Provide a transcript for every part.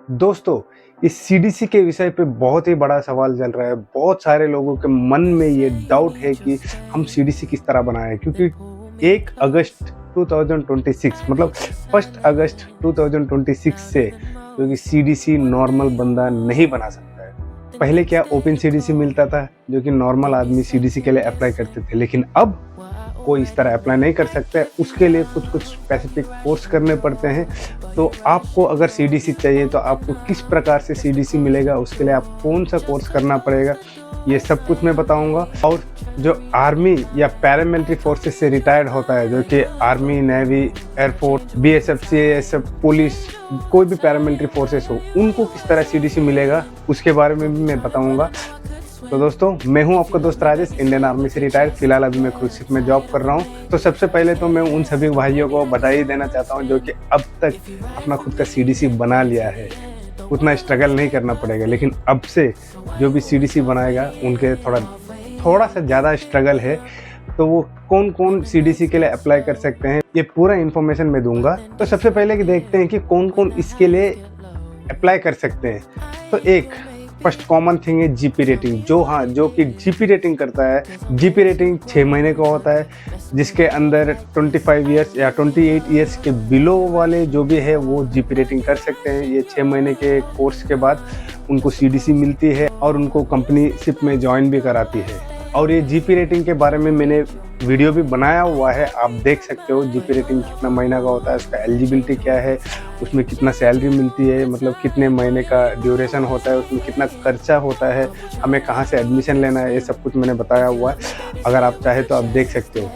दोस्तों, इस सीडीसी के विषय पे बहुत ही बड़ा सवाल चल रहा है। बहुत सारे लोगों के मन में ये डाउट है कि हम सीडीसी किस तरह बनाएँ, क्योंकि 1 अगस्त 2026 मतलब 1 अगस्त 2026 से जो कि सीडीसी नॉर्मल बंदा नहीं बना सकता है। पहले क्या ओपन सीडीसी मिलता था, जो कि नॉर्मल आदमी सीडीसी के लिए अप्लाई करते थे, लेकिन अब कोई इस तरह अप्लाई नहीं कर सकता है। उसके लिए कुछ स्पेसिफिक कोर्स करने पड़ते हैं। तो आपको अगर सीडीसी चाहिए तो आपको किस प्रकार से सीडीसी मिलेगा, उसके लिए आप कौन सा कोर्स करना पड़ेगा, ये सब कुछ मैं बताऊंगा। और जो आर्मी या पैरामिलिट्री फोर्सेस से रिटायर्ड होता है, जो कि army, navy, air force, BSF, CASF, police, कोई भी पैरामिलिट्री फोर्सेस हो, उनको किस तरह सीडीसी मिलेगा उसके बारे में भी मैं बताऊंगा। तो दोस्तों, मैं हूं आपका दोस्त राजेश, इंडियन आर्मी से रिटायर्ड। फिलहाल अभी मैं क्रूज शिप में जॉब कर रहा हूं। तो सबसे पहले तो मैं उन सभी भाइयों को बधाई देना चाहता हूं जो कि अब तक अपना खुद का सीडीसी बना लिया है। उतना स्ट्रगल नहीं करना पड़ेगा, लेकिन अब से जो भी सीडीसी बनाएगा उनके थोड़ा सा ज़्यादा स्ट्रगल है। तो वो कौन कौन सीडीसी के लिए अप्लाई कर सकते हैं, ये पूरा इन्फॉर्मेशन मैं दूंगा। तो सबसे पहले कि देखते हैं कि कौन कौन इसके लिए अप्लाई कर सकते हैं। तो फर्स्ट कॉमन थिंग है जीपी रेटिंग, जो कि जीपी रेटिंग करता है। जीपी रेटिंग 6 महीने का होता है, जिसके अंदर 25 ईयर्स या 28 ईयर्स के बिलो वाले जो भी है वो जीपी रेटिंग कर सकते हैं। ये 6 महीने के कोर्स के बाद उनको सीडीसी मिलती है और उनको कंपनी शिप में ज्वाइन भी कराती है। और ये जीपी रेटिंग के बारे में मैंने वीडियो भी बनाया हुआ है, आप देख सकते हो। जीपी रेटिंग कितना महीना का होता है, उसका एलिजिबिलिटी क्या है, उसमें कितना सैलरी मिलती है, मतलब कितने महीने का ड्यूरेशन होता है, उसमें कितना खर्चा होता है, हमें कहाँ से एडमिशन लेना है, ये सब कुछ मैंने बताया हुआ है। अगर आप चाहे तो आप देख सकते हो।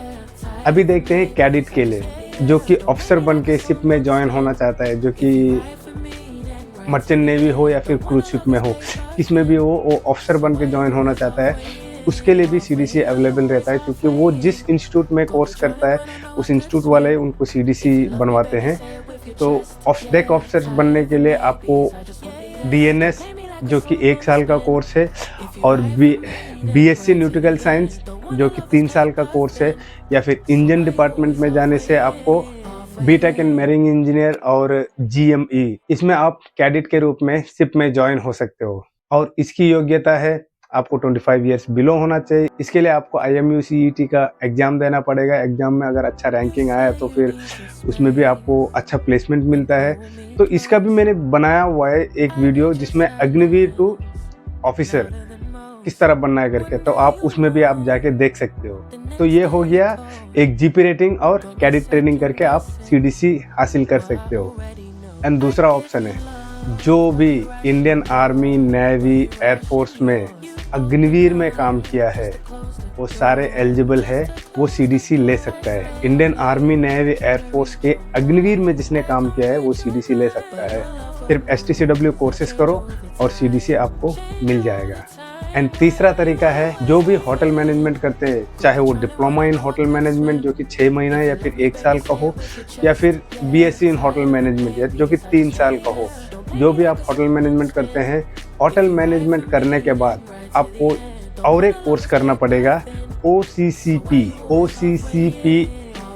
अभी देखते हैं कैडेट के लिए, जो कि ऑफिसर बन के शिप में ज्वाइन होना चाहता है, जो कि मर्चेंट नेवी हो या फिर क्रूज शिप में हो, किसमें भी हो, वो ऑफिसर बन के ज्वाइन होना चाहता है। उसके लिए भी सीडीसी अवेलेबल रहता है, क्योंकि वो जिस इंस्टीट्यूट में कोर्स करता है उस इंस्टीट्यूट वाले उनको सीडीसी बनवाते हैं। तो डेक ऑफिसर बनने के लिए आपको डीएनएस, जो कि 1 साल का कोर्स है, और बीएससी न्यूट्रिकल साइंस, जो कि 3 साल का कोर्स है, या फिर इंजन डिपार्टमेंट में जाने से आपको बीटेक इन मैरिन इंजीनियर और जीएमई, इसमें आप कैडेट के रूप में शिप में ज्वाइन हो सकते हो। और इसकी योग्यता है आपको 25 ईयर्स बिलो होना चाहिए। इसके लिए आपको IMU CET का एग्ज़ाम देना पड़ेगा। एग्ज़ाम में अगर अच्छा रैंकिंग आया तो फिर उसमें भी आपको अच्छा प्लेसमेंट मिलता है। तो इसका भी मैंने बनाया हुआ है एक वीडियो, जिसमें अग्निवीर टू ऑफिसर किस तरह बनना है करके, तो आप उसमें भी आप जाके देख सकते हो। तो ये हो गया एक जीपी रेटिंग और कैडेट ट्रेनिंग करके आप सीडीसी हासिल कर सकते हो। एंड दूसरा ऑप्शन है, जो भी इंडियन आर्मी, नेवी, एयरफोर्स में अग्निवीर में काम किया है वो सारे एलिजिबल है, वो सीडीसी ले सकता है। इंडियन आर्मी, नेवी, एयरफोर्स के अग्निवीर में जिसने काम किया है वो सीडीसी ले सकता है। सिर्फ STCW कोर्सेज करो और सीडीसी आपको मिल जाएगा। एंड तीसरा तरीका है, जो भी होटल मैनेजमेंट करते हैं, चाहे वो डिप्लोमा इन होटल मैनेजमेंट जो कि 6 महीना या फिर 1 साल का हो, या फिर BSc इन होटल मैनेजमेंट जो कि 3 साल का हो, जो भी आप होटल मैनेजमेंट करते हैं, होटल मैनेजमेंट करने के बाद आपको और एक कोर्स करना पड़ेगा, OCCP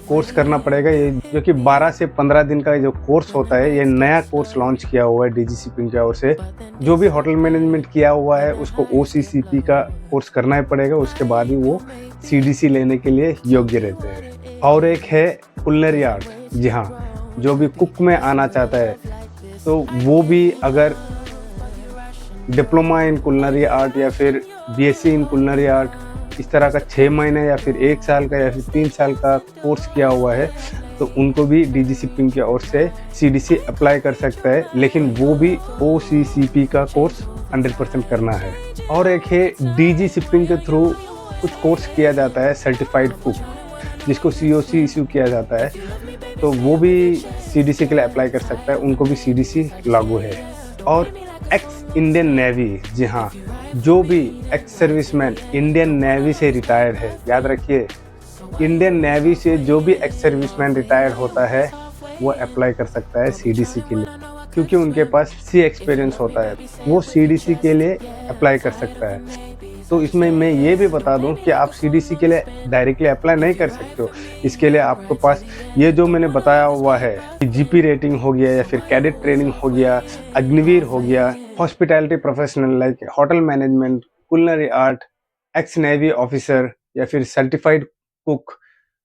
कोर्स करना पड़ेगा। ये जो कि 12 से 15 दिन का जो कोर्स होता है, ये नया कोर्स लॉन्च किया हुआ है DG शिपिंग की ओर से। जो भी होटल मैनेजमेंट किया हुआ है उसको OCCP का कोर्स करना ही पड़ेगा, उसके बाद ही वो सीडीसी लेने के लिए योग्य रहते हैं। और एक है कुलिनरी आर्ट, जी हाँ, जो भी कुक में आना चाहता है तो वो भी अगर डिप्लोमा इन कुलिनरी आर्ट या फिर BSc इन कुलिनरी आर्ट इस तरह का 6 महीने या फिर 1 साल का या फिर 3 साल का कोर्स किया हुआ है, तो उनको भी DG शिपिंग की ओर से सीडीसी अप्लाई कर सकता है, लेकिन वो भी OCCP का कोर्स 100% करना है। और एक है DG शिपिंग के थ्रू कुछ कोर्स किया जाता है, सर्टिफाइड कुक, जिसको COC इशू किया जाता है, तो वो भी सीडीसी के लिए अप्लाई कर सकता है, उनको भी सीडीसी लागू है। और एक्स इंडियन नेवी, जी हाँ, जो भी एक्स सर्विसमैन इंडियन नेवी से रिटायर्ड है, याद रखिए, इंडियन नेवी से जो भी एक्स सर्विसमैन रिटायर्ड होता है वो अप्लाई कर सकता है सीडीसी के लिए। क्योंकि उनके पास सी एक्सपीरियंस होता है, वो सीडीसी के लिए अप्लाई कर सकता है। तो इसमें मैं ये भी बता दूं कि आप सीडीसी के लिए डायरेक्टली अप्लाई नहीं कर सकते हो। इसके लिए आपके पास ये जो मैंने बताया हुआ है, जीपी रेटिंग हो गया या फिर कैडेट ट्रेनिंग हो गया, अग्निवीर हो गया, hospitality professional like hotel management, culinary art, x navy officer या फिर सर्टिफाइड कुक,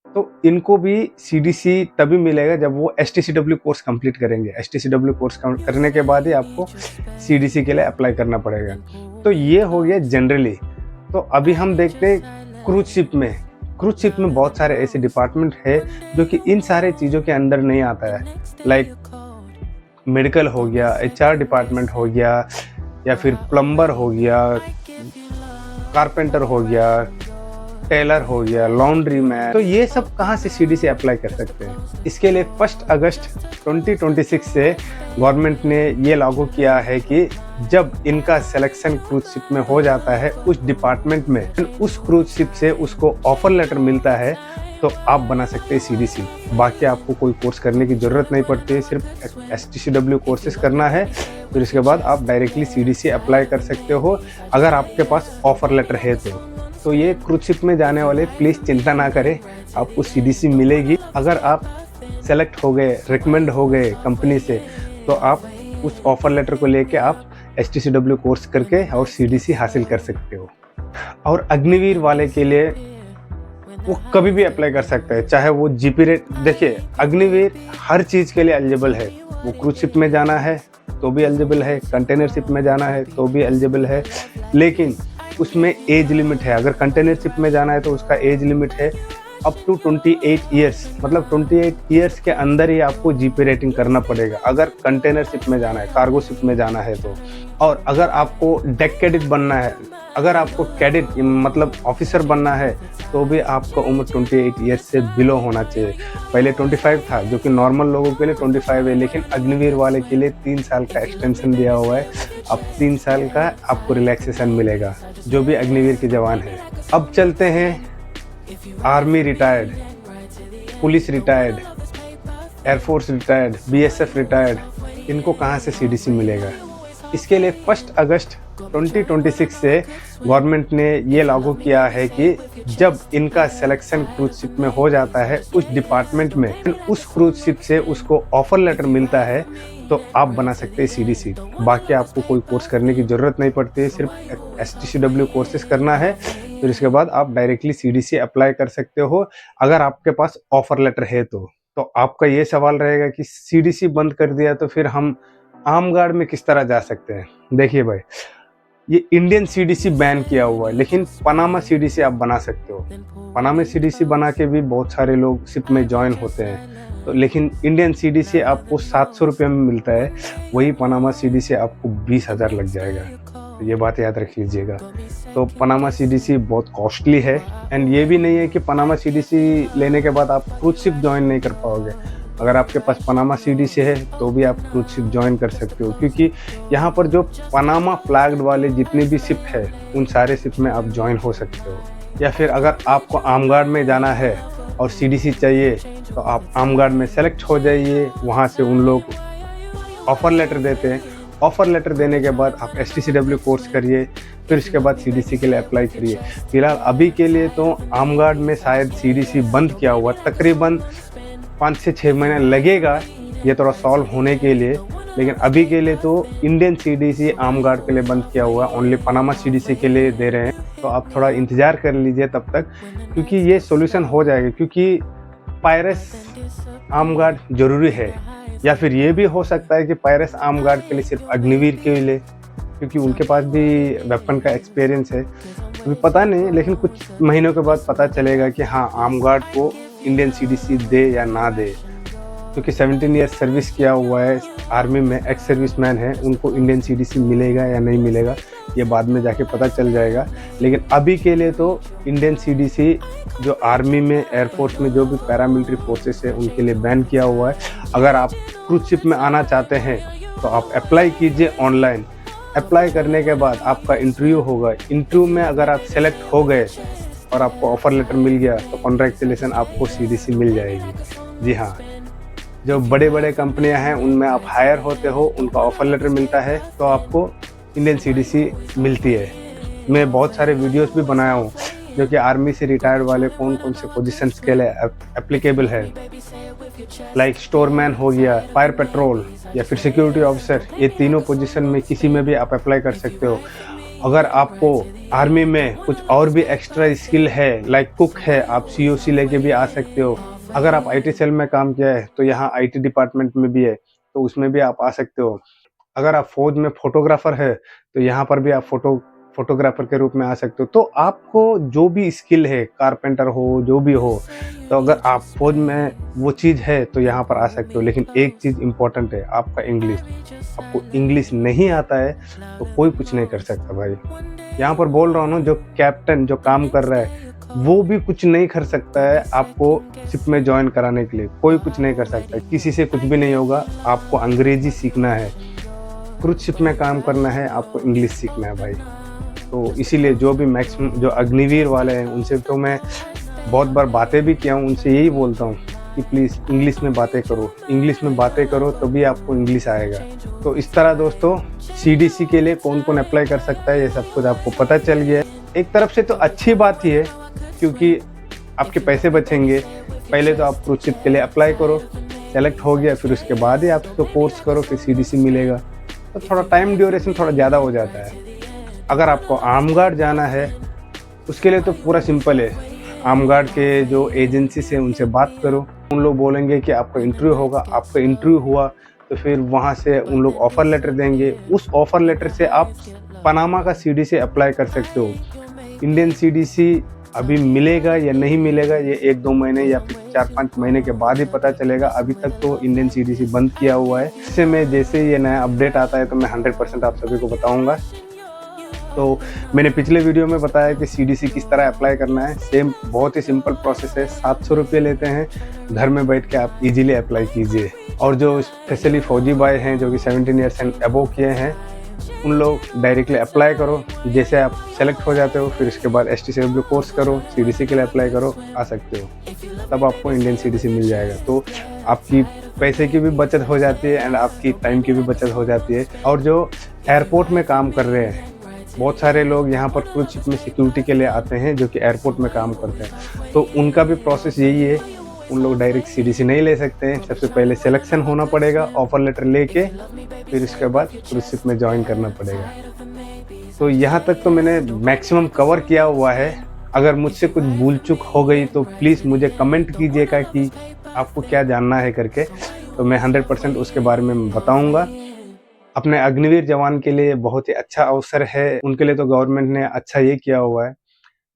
तो इनको भी सीडीसी तभी मिलेगा जब वो एसटीसीडब्ल्यू कोर्स कंप्लीट करेंगे। एसटीसीडब्ल्यू कोर्स करने के बाद ही आपको सीडीसी के लिए अप्लाई करना पड़ेगा। तो ये हो गया जनरली। तो अभी हम देखते हैं क्रूज शिप में। क्रूज शिप में बहुत सारे ऐसे डिपार्टमेंट है जो कि इन सारे चीज़ों के अंदर नहीं आता है, लाइक मेडिकल हो गया, एचआर डिपार्टमेंट हो गया, या फिर प्लम्बर हो गया, कारपेंटर हो गया, टेलर हो गया, लॉन्ड्री मैन। तो ये सब कहाँ से सीडीसी अप्लाई कर सकते हैं? इसके लिए 1 अगस्त 2026 से गवर्नमेंट ने ये लागू किया है कि जब इनका सिलेक्शन क्रूज शिप में हो जाता है उस डिपार्टमेंट में, उस क्रूज शिप से उसको ऑफर लेटर मिलता है, तो आप बना सकते हैं सीडीसी। बाकी आपको कोई कोर्स करने की ज़रूरत नहीं पड़ती है, सिर्फ एसटीसीडब्ल्यू कोर्सेज करना है, फिर इसके बाद आप डायरेक्टली सीडीसी अप्लाई कर सकते हो अगर आपके पास ऑफर लेटर है तो ये क्रूज शिप में जाने वाले प्लीज़ चिंता ना करें, आपको सीडीसी मिलेगी। अगर आप सेलेक्ट हो गए, रिकमेंड हो गए कंपनी से, तो आप उस ऑफर लेटर को लेके आप एसटीसीडब्ल्यू कोर्स करके और सीडीसी हासिल कर सकते हो। और अग्निवीर वाले के लिए वो कभी भी अप्लाई कर सकते हैं, चाहे वो जीपी रेट। देखिए, अग्निवीर हर चीज़ के लिए एलिजिबल है। वो क्रूज शिप में जाना है तो भी एलिजिबल है, कंटेनर शिप में जाना है तो भी एलिजिबल है, लेकिन उसमें एज लिमिट है। अगर कंटेनर शिप में जाना है तो उसका एज लिमिट है अप टू 28 ईयर्स, मतलब 28 ईयर्स के अंदर ही आपको जीपी रेटिंग करना पड़ेगा अगर कंटेनर शिप में जाना है, कार्गो शिप में जाना है तो। और अगर आपको डेक कैडेट बनना है, अगर आपको कैडेट मतलब ऑफिसर बनना है, तो भी आपका उम्र 28 ईयर्स से बिलो होना चाहिए। पहले 25 था, जो कि नॉर्मल लोगों के लिए 25 है, लेकिन अग्निवीर वाले के लिए 3 साल का एक्सटेंशन दिया हुआ है। अब 3 साल का आपको रिलैक्सेशन मिलेगा, जो भी अग्निवीर के जवान है। अब चलते हैं army retired, police retired, air force retired, BSF retired, इनको कहाँ से सीडीसी मिलेगा? इसके लिए 1 अगस्त 2026 से गवर्नमेंट ने ये लागू किया है कि जब इनका सिलेक्शन क्रूज शिप में हो जाता है उस डिपार्टमेंट में, उस क्रूज शिप से उसको ऑफर लेटर मिलता है, तो आप बना सकते हैं सीडीसी। बाकी आपको कोई कोर्स करने की ज़रूरत नहीं पड़ती है, सिर्फ एसटीसीडब्ल्यू कोर्सेज करना है, फिर इसके बाद आप डायरेक्टली सीडीसी अप्लाई कर सकते हो अगर आपके पास ऑफर लेटर है तो आपका ये सवाल रहेगा कि सीडीसी बंद कर दिया तो फिर हम आर्म गार्ड में किस तरह जा सकते हैं? देखिए भाई, ये इंडियन सीडीसी बैन किया हुआ है, लेकिन पनामा सीडीसी आप बना सकते हो। पनामा सीडीसी बना के भी बहुत सारे लोग शिप में ज्वाइन होते हैं, तो लेकिन इंडियन सीडीसी आपको 700 रुपये में मिलता है, वही पनामा सीडीसी आपको 20,000 लग जाएगा। तो ये बात याद रख लीजिएगा। तो पनामा सीडीसी बहुत कॉस्टली है, एंड ये भी नहीं है कि पनामा सीडीसी लेने के बाद आप क्रूज शिप ज्वाइन नहीं कर पाओगे। अगर आपके पास पनामा सीडीसी है तो भी आप क्रूज शिप ज्वाइन कर सकते हो, क्योंकि यहाँ पर जो पनामा फ्लैग्ड वाले जितने भी शिप है उन सारे शिप में आप ज्वाइन हो सकते हो। या फिर अगर आपको आर्म गार्ड में जाना है और सीडीसी चाहिए तो आप आर्म गार्ड में सेलेक्ट हो जाइए, वहाँ से उन लोग ऑफ़र लेटर देते हैं। ऑफ़र लेटर देने के बाद आप एसटीसीडब्ल्यू कोर्स करिए, फिर इसके बाद सीडीसी के लिए अप्लाई करिए। फिलहाल अभी के लिए तो आर्म गार्ड में शायद सीडीसी बंद किया हुआ, तकरीबन 5 से 6 महीने लगेगा ये थोड़ा सॉल्व होने के लिए, लेकिन अभी के लिए तो इंडियन सीडीसी आर्म गार्ड के लिए बंद किया हुआ है, ओनली पनामा सीडीसी के लिए दे रहे हैं। तो आप थोड़ा इंतज़ार कर लीजिए तब तक, क्योंकि ये सॉल्यूशन हो जाएगा, क्योंकि पायरस आर्म गार्ड ज़रूरी है। या फिर ये भी हो सकता है कि पायरस आर्म गार्ड के लिए सिर्फ अग्निवीर के लिए, क्योंकि उनके पास भी वेपन का एक्सपीरियंस है। अभी पता नहीं, लेकिन कुछ महीनों के बाद पता चलेगा कि हाँ आर्म गार्ड को इंडियन सीडीसी दे या ना दे, क्योंकि 17 ईयर सर्विस किया हुआ है आर्मी में, एक्स सर्विसमैन है, उनको इंडियन सीडीसी मिलेगा या नहीं मिलेगा ये बाद में जाके पता चल जाएगा। लेकिन अभी के लिए तो इंडियन सीडीसी जो आर्मी में, एयरफोर्स में जो भी पैरामिलिट्री फोर्सेस है उनके लिए बैन किया हुआ है। अगर आप क्रूज शिप में आना चाहते हैं तो आप अप्लाई कीजिए ऑनलाइन। अप्लाई करने के बाद आपका इंटरव्यू होगा, इंटरव्यू में अगर आप सेलेक्ट हो गए और आपको ऑफ़र लेटर मिल गया तो कॉन्ग्रेचुलेसन, आपको सीडीसी मिल जाएगी। जी हाँ, जो बड़े बड़े कंपनियां हैं उनमें आप हायर होते हो, उनका ऑफर लेटर मिलता है तो आपको इंडियन सीडीसी मिलती है। मैं बहुत सारे वीडियोस भी बनाया हूँ जो कि आर्मी से रिटायर्ड वाले कौन कौन से पोजीशंस के लिए एप्लीकेबल है, लाइक स्टोरमैन हो गया, फायर पेट्रोल या फिर सिक्योरिटी ऑफिसर। ये तीनों पोजीशन में किसी में भी आप अप्लाई कर सकते हो। अगर आपको आर्मी में कुछ और भी एक्स्ट्रा स्किल है, लाइक कुक है, आप सीओसी लेके भी आ सकते हो। अगर आप आईटी सेल में काम किया है तो यहाँ आईटी डिपार्टमेंट में भी है, तो उसमें भी आप आ सकते हो। अगर आप फौज में फोटोग्राफर है तो यहाँ पर भी आप फोटोग्राफर के रूप में आ सकते हो। तो आपको जो भी स्किल है, कारपेंटर हो, जो भी हो, तो अगर आप फौज में वो चीज़ है तो यहाँ पर आ सकते हो। लेकिन एक चीज़ इम्पोर्टेंट है, आपका इंग्लिश। आपको इंग्लिश नहीं आता है तो कोई कुछ नहीं कर सकता भाई। यहाँ पर बोल रहा हूँ ना, जो कैप्टन जो काम कर रहा है वो भी कुछ नहीं कर सकता है आपको शिप में ज्वाइन कराने के लिए। कोई कुछ नहीं कर सकता, किसी से कुछ भी नहीं होगा। आपको अंग्रेजी सीखना है, क्रूज शिप में काम करना है, आपको इंग्लिश सीखना है भाई। तो इसीलिए जो भी मैक्सिमम जो अग्निवीर वाले हैं उनसे तो मैं बहुत बार बातें भी किया हूँ, उनसे यही बोलता हूँ कि प्लीज़ इंग्लिश में बातें करो, इंग्लिश में बातें करो तभी आपको इंग्लिश आएगा। तो इस तरह दोस्तों सीडीसी के लिए कौन कौन अप्लाई कर सकता है ये सब कुछ आपको पता चल गया। एक तरफ से तो अच्छी बात ही है क्योंकि आपके पैसे बचेंगे। पहले तो आप क्रूज शिप के लिए अप्लाई करो, सेलेक्ट हो गया, फिर उसके बाद ही आप तो कोर्स करो, फिर सीडीसी मिलेगा। तो थोड़ा टाइम ड्यूरेशन थोड़ा ज़्यादा हो जाता है। अगर आपको आर्म गार्ड जाना है उसके लिए तो पूरा सिंपल है। आर्म गार्ड के जो एजेंसी से उनसे बात करो, उन लोग बोलेंगे कि आपका इंटरव्यू होगा। आपका इंटरव्यू हुआ तो फिर वहाँ से उन लोग ऑफ़र लेटर देंगे। उस ऑफ़र लेटर से आप पनामा का सीडीसी अप्लाई कर सकते हो। इंडियन सीडीसी अभी मिलेगा या नहीं मिलेगा ये 1-2 महीने या फिर 4-5 महीने के बाद ही पता चलेगा। अभी तक तो इंडियन सीडीसी बंद किया हुआ है। इससे मैं जैसे ये नया अपडेट आता है तो मैं 100% आप सभी को बताऊंगा। तो मैंने पिछले वीडियो में बताया कि सीडीसी किस तरह अप्लाई करना है। सेम बहुत ही सिंपल प्रोसेस है, 700 रुपये लेते हैं। घर में बैठ के आप इजीली अप्लाई कीजिए। और जो स्पेशली फौजी बॉय हैं जो कि 17 ईयर्स एंड अबव किए हैं उन लोग डायरेक्टली अप्लाई करो। जैसे आप सेलेक्ट हो जाते हो फिर उसके बाद STCW कोर्स करो, सीडीसी के लिए अप्लाई करो, आ सकते हो। तब आपको इंडियन सीडीसी मिल जाएगा। तो आपकी पैसे की भी बचत हो जाती है एंड आपकी टाइम की भी बचत हो जाती है। और जो एयरपोर्ट में काम कर रहे हैं, बहुत सारे लोग यहाँ पर क्रूज शिप में सिक्योरिटी के लिए आते हैं जो कि एयरपोर्ट में काम करते हैं, तो उनका भी प्रोसेस यही है। उन लोग डायरेक्ट सीडीसी नहीं ले सकते हैं। सबसे पहले सिलेक्शन होना पड़ेगा, ऑफर लेटर लेके, फिर उसके बाद क्रूज शिप में ज्वाइन करना पड़ेगा। तो यहाँ तक तो मैंने मैक्सिमम कवर किया हुआ है। अगर मुझसे कुछ भूल चूक हो गई तो प्लीज़ मुझे कमेंट कीजिएगा कि आपको क्या जानना है करके, तो मैं 100% उसके बारे में बताऊँगा। अपने अग्निवीर जवान के लिए बहुत ही अच्छा अवसर है। उनके लिए तो गवर्नमेंट ने अच्छा ये किया हुआ है।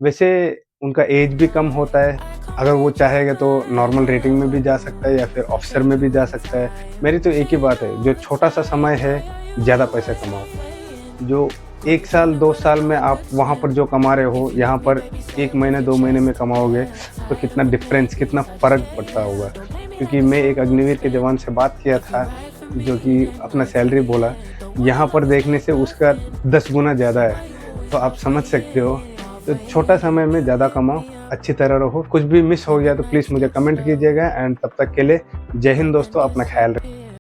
वैसे उनका एज भी कम होता है। अगर वो चाहेगा तो नॉर्मल रेटिंग में भी जा सकता है या फिर ऑफिसर में भी जा सकता है। मेरी तो एक ही बात है, जो छोटा सा समय है ज़्यादा पैसा कमाओ। जो 1 साल 2 साल में आप वहाँ पर जो कमा रहे हो, यहाँ पर 1 महीने 2 महीने में कमाओगे तो कितना डिफरेंस, कितना फ़र्क पड़ता होगा। क्योंकि मैं एक अग्निवीर के जवान से बात किया था जो कि अपना सैलरी बोला, यहाँ पर देखने से उसका 10 गुना ज़्यादा है। तो आप समझ सकते हो। तो छोटा समय में ज़्यादा कमाओ, अच्छी तरह रहो। कुछ भी मिस हो गया तो प्लीज़ मुझे कमेंट कीजिएगा। एंड तब तक के लिए जय हिंद दोस्तों, अपना ख्याल रखें।